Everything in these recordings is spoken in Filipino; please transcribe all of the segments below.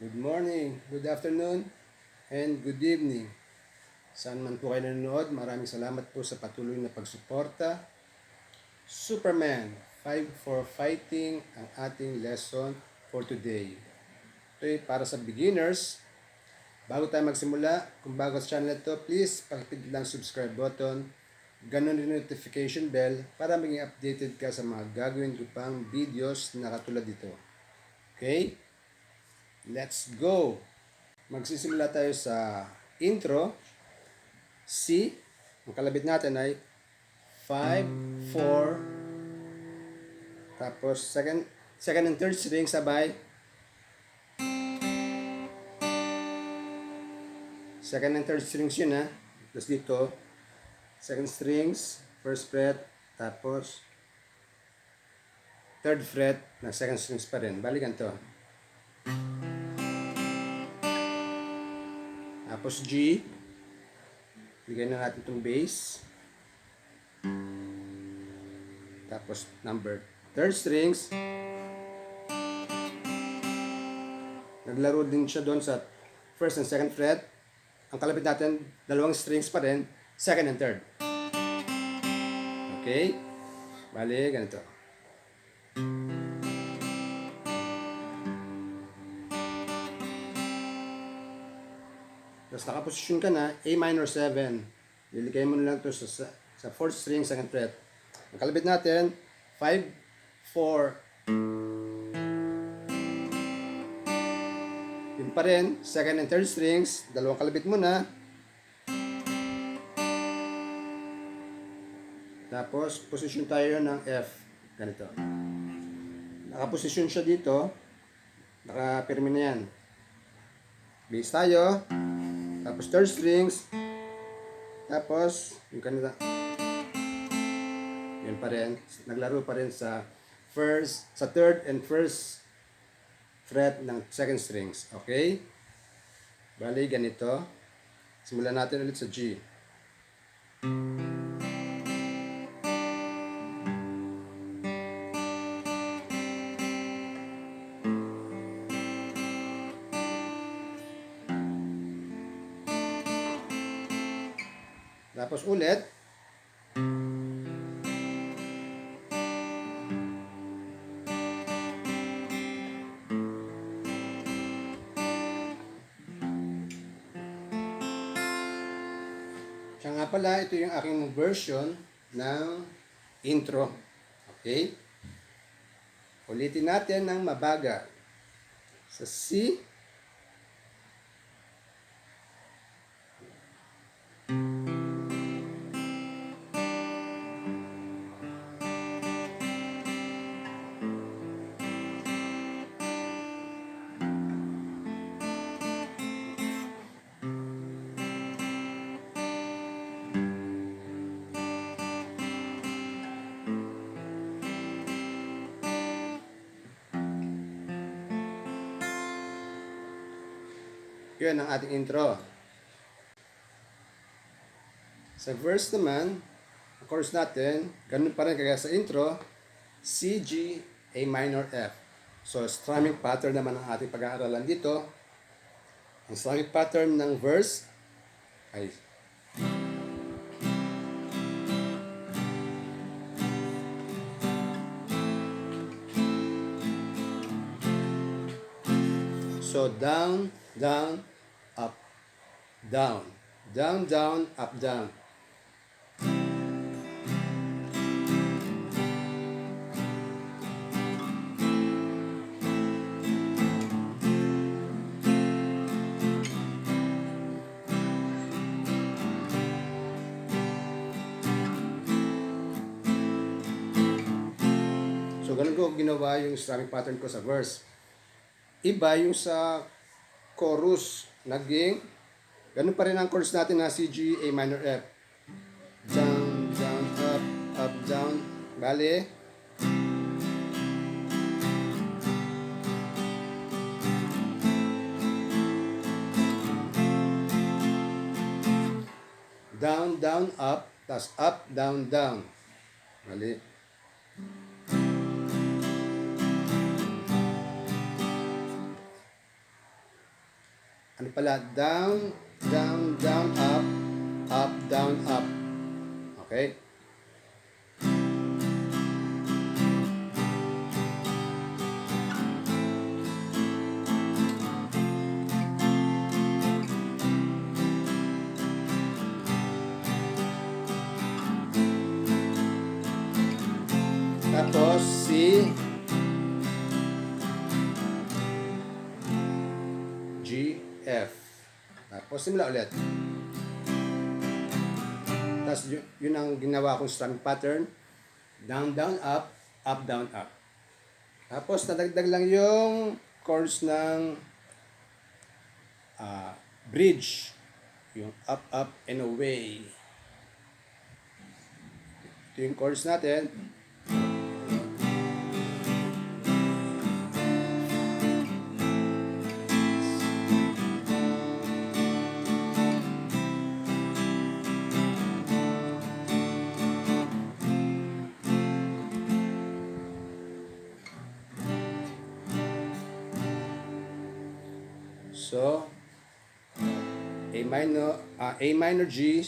Good morning, good afternoon, and good evening. Saan man po kayo nanonood, maraming salamat po sa patuloy na pagsuporta. Superman, 5 for fighting ang ating lesson for today. Okay, para sa beginners, bago tayo magsimula, kung bago sa channel ito, please pakiclick lang subscribe button, ganun din notification bell para maging updated ka sa mga gagawin ko pang videos na katulad dito. Okay? Let's go! Magsisimula tayo sa intro. C. Ang kalabit natin ay 5, 4. Tapos second and third string sabay. Second and third strings yun ha. Tapos dito, second strings, first fret, tapos third fret na second strings pa rin. Balikan to. Tapos G. Bigyan na natin itong bass. Tapos number third strings. Naglaro din siya doon sa first and second fret. Ang kalapit natin, dalawang strings pa rin, second and third. Okay? Bali, ganito. Tapos nakaposisyon ka na, A minor 7. Liligay mo na lang ito sa fourth string, second fret. Ang kalabit natin, 5, 4. Yun pa rin, second and third strings, dalawang kalabit mo na. Tapos, posisyon tayo ng F. Ganito. Nakaposisyon siya dito. Nakapirmi na yan. Bass tayo. Tapos third strings. Tapos, yung kanila. Yun pa rin. Naglaro pa rin sa third and first fret ng second strings. Okay? Bali, ganito. Simulan natin ulit sa G. Tapos ulit. Siya nga pala, ito yung aking version ng intro. Okay? Ulitin natin ng mabagal. Sa C. Yun ang ating intro. Sa verse naman, ang chorus natin, ganun pa rin kaya sa intro, C, G, A minor, F. So, strumming pattern naman ang ating pag-aaralan dito. Ang strumming pattern ng verse ay so down, down, up, down. Down, down, up, down. So, ganun ko ginawa yung strumming pattern ko sa verse. Iba yung sa chorus. Naging, ganun pa rin ang chorus natin na C, G, A minor, F. Down, down, up, down. Bale. Down, down, up. Tas up, down, down. Bale. ano pala, down, down, down, up, down, up. Okay? Tapos si G, F. Tapos simula ulit. Tapos yun ang ginawa kong strumming pattern. Down, down, up, down, up. Tapos nadagdag lang yung chords ng bridge. Yung up, up, and away. Ito yung chords natin. So, A minor G,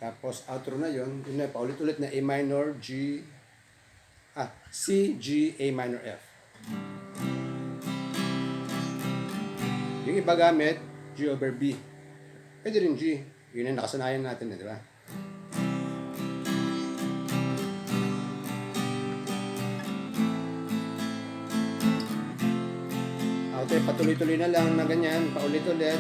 tapos outro na yun na paulit-ulit na A minor, G, C, G, A minor, F. Yung iba gamit, G over B. Pwede rin G. Yun ang nakasanayan natin, di ba? Okay, patuloy-tuloy na lang na ganyan, paulit-ulit.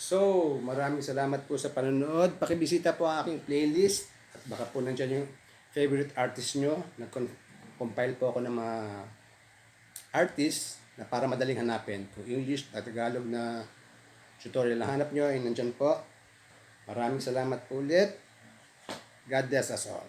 So, maraming salamat po sa panonood. Pakibisita po ang aking playlist at baka po nandiyan yung favorite artist nyo. Nag-compile po ako ng mga artists na para madaling hanapin. Kung English at Tagalog na tutorial na hanap nyo, ay nandiyan po. Maraming salamat po ulit. God bless us all.